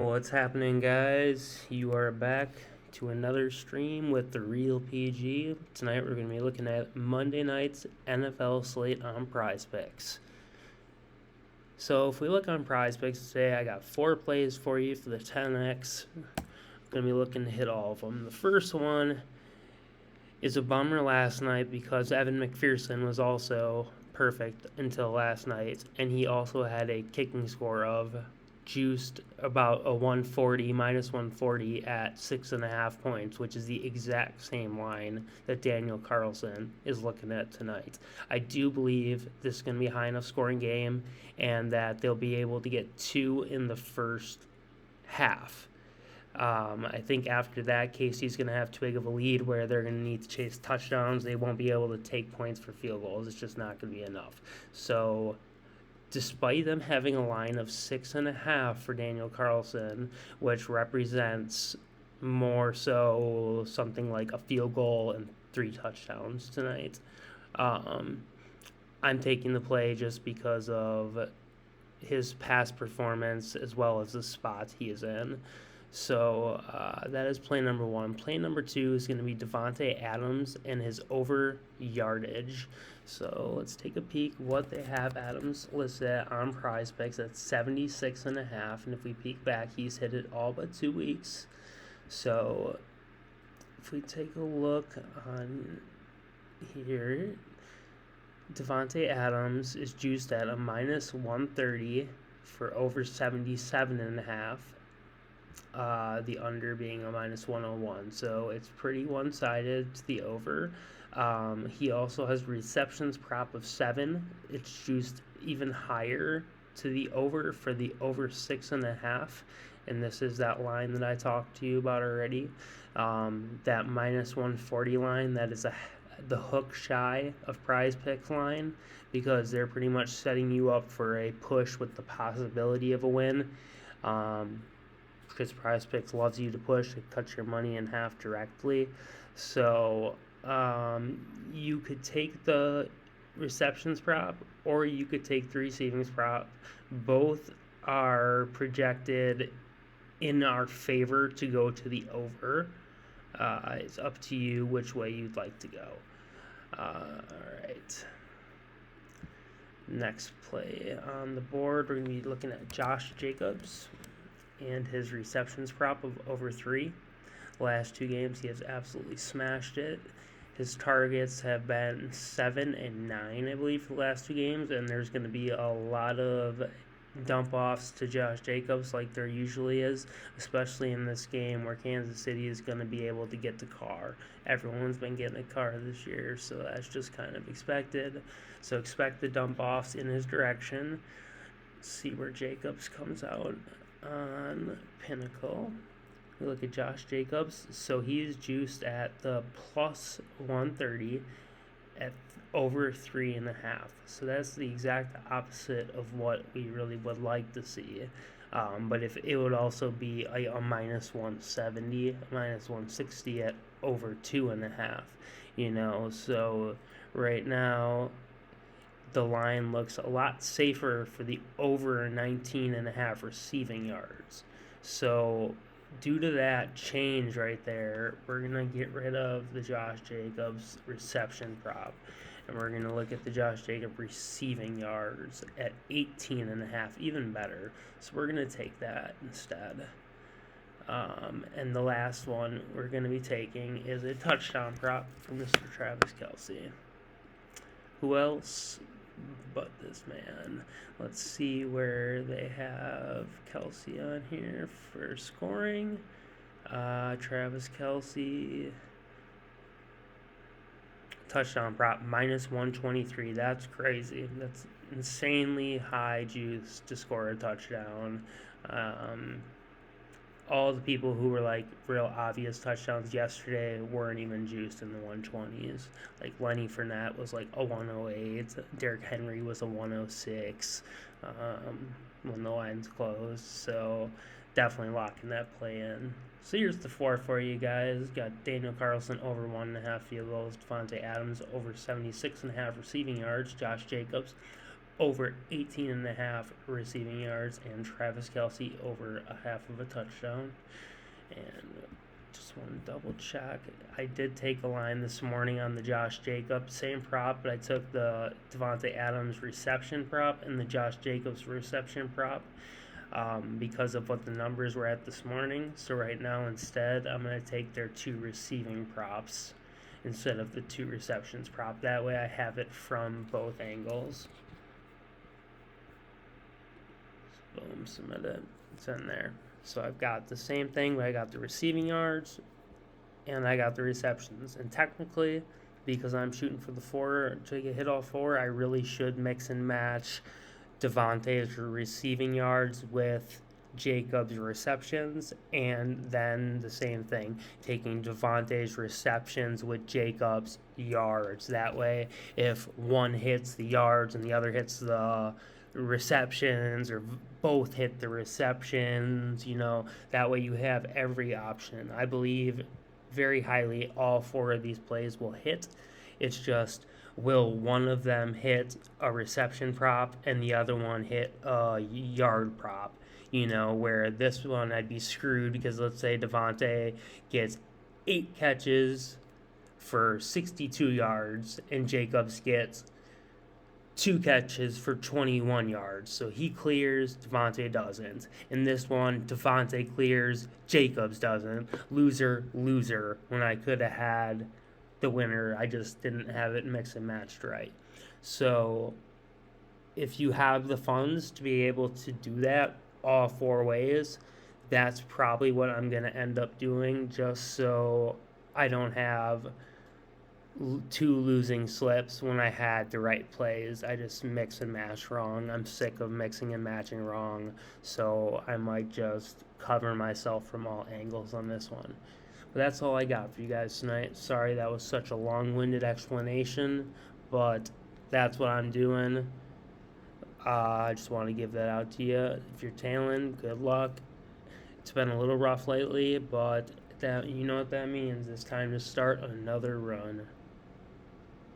What's happening, guys? You are back to another stream with TheReal PG. Tonight we're going to be looking at Monday night's NFL slate on Prizepicks. So if we look on Prizepicks today, I got 4 plays for you for the 10x. I'm going to be looking to hit all of them. The first one is a bummer last night because Evan McPherson was also perfect until last night, and he also had a kicking score of juiced about a 140 minus 140 at 6.5 points, which is the exact same line that Daniel Carlson is looking at tonight. I do believe this is going to be a high enough scoring game and that they'll be able to get 2 in the first half. I think after that, Casey's going to have too big of a lead where they're going to need to chase touchdowns. They won't be able to take points for field goals. It's just not going to be enough. So despite them having a line of 6.5 for Daniel Carlson, which represents more so something like a field goal and 3 touchdowns tonight, I'm taking the play just because of his past performance as well as the spot he is in. So that is play number 1. Play number 2 is going to be Davante Adams and his over yardage. So let's take a peek what they have Adams listed at on Prizepicks at 76.5. And if we peek back, he's hit it all but 2 weeks. So if we take a look on here, Davante Adams is juiced at a minus 130 for over 77.5. The under being a minus 101, so it's pretty one-sided to the over. He also has receptions prop of 7. It's juiced even higher to the over for the over 6.5, and this is that line that I talked to you about already. That minus 140 line, that is the hook shy of Prizepicks line, because they're pretty much setting you up for a push with the possibility of a win. Because Prizepicks loves you to push, it cuts your money in half directly. So you could take the receptions prop or you could take the receivings prop. Both are projected in our favor to go to the over. It's up to you which way you'd like to go. All right. Next play on the board, we're going to be looking at Josh Jacobs and his receptions prop of over 3. Last 2 games, he has absolutely smashed it. His targets have been 7 and 9, I believe, for the last 2 games, and there's going to be a lot of dump-offs to Josh Jacobs like there usually is, especially in this game where Kansas City is going to be able to get the car. Everyone's been getting a car this year, so that's just kind of expected. So expect the dump-offs in his direction. See where Jacobs comes out on Pinnacle. We look at Josh Jacobs. So he's juiced at the plus 130 at over 3.5. So that's the exact opposite of what we really would like to see. But if it would also be a minus 170, minus 160 at over 2.5. So right now the line looks a lot safer for the over 19.5 receiving yards. So due to that change right there, we're going to get rid of the Josh Jacobs reception prop. And we're going to look at the Josh Jacobs receiving yards at 18.5, even better. So we're going to take that instead. And the last one we're going to be taking is a touchdown prop from Mr. Travis Kelce. Who else but this man? Let's see where they have Kelce on here for scoring. Travis Kelce touchdown prop minus 123. That's crazy. That's insanely high juice to score a touchdown. All the people who were like real obvious touchdowns yesterday weren't even juiced in the 120s. Like Lenny Fournette was like a 108. Derrick Henry was a 106 when the lines closed. So definitely locking that play in. So here's the 4 for you guys. Got Daniel Carlson over 1.5 field goals. Davante Adams over 76.5 receiving yards. Josh Jacobs over 18.5 receiving yards, and Travis Kelce over a half of a touchdown. And just want to double check. I did take a line this morning on the Josh Jacobs, same prop, but I took the Devontae Adams reception prop and the Josh Jacobs reception prop because of what the numbers were at this morning. So right now, instead, I'm going to take their 2 receiving props instead of the 2 receptions prop. That way I have it from both angles. Boom, submit it. It's in there. So I've got the same thing, but I got the receiving yards and I got the receptions. And technically, because I'm shooting for the 4 to hit all 4, I really should mix and match Devontae's receiving yards with Jacobs' receptions, and then the same thing, taking Devontae's receptions with Jacobs' yards. That way, if one hits the yards and the other hits the receptions, or both hit the receptions, that way you have every option. I believe very highly all 4 of these plays will hit. It's just, will one of them hit a reception prop and the other one hit a yard prop? Where this one I'd be screwed because let's say Devontae gets 8 catches for 62 yards and Jacobs gets 2 catches for 21 yards. So he clears, Devontae doesn't. In this one, Devontae clears, Jacobs doesn't. Loser, loser. When I could have had the winner, I just didn't have it mixed and matched right. So if you have the funds to be able to do that all 4 ways, that's probably what I'm going to end up doing, just so I don't have 2 losing slips when I had the right plays. I just mix and match wrong. I'm sick of mixing and matching wrong, so I might just cover myself from all angles on this one. But that's all I got for you guys tonight. Sorry that was such a long-winded explanation, but that's what I'm doing. I just want to give that out to you. If you're tailing, good luck. It's been a little rough lately, but you know what that means. It's time to start another run.